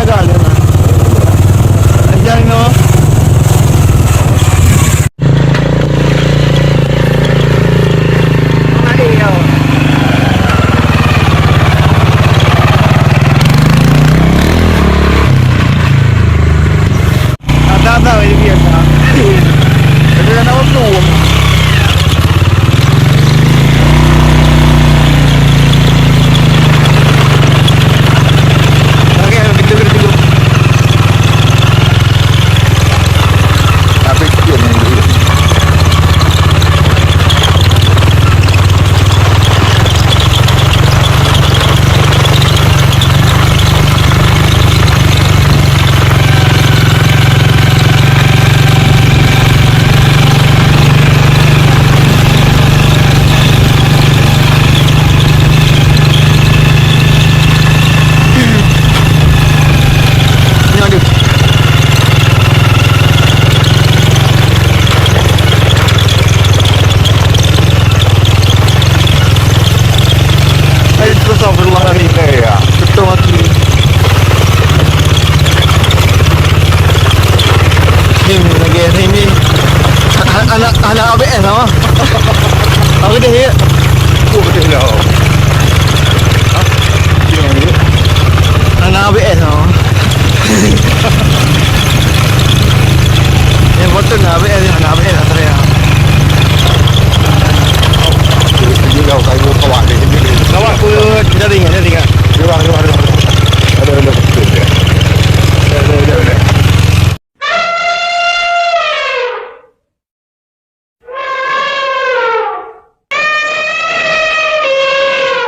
kali na. Andiyan no. Tata, ini biasa. Jadi kan awak belum. Oke, gitu. Tapi dia ni. Ya, betul mati. Ini lagi ini anak ABS sama. Aku dah ya. Betul dah. Dia ni. Anak ABS sama. Yang betul nak ABS ni anak ABS tak saya. Dia kau kayu kawat dia. Kawat pun kita ringan. Dia ada.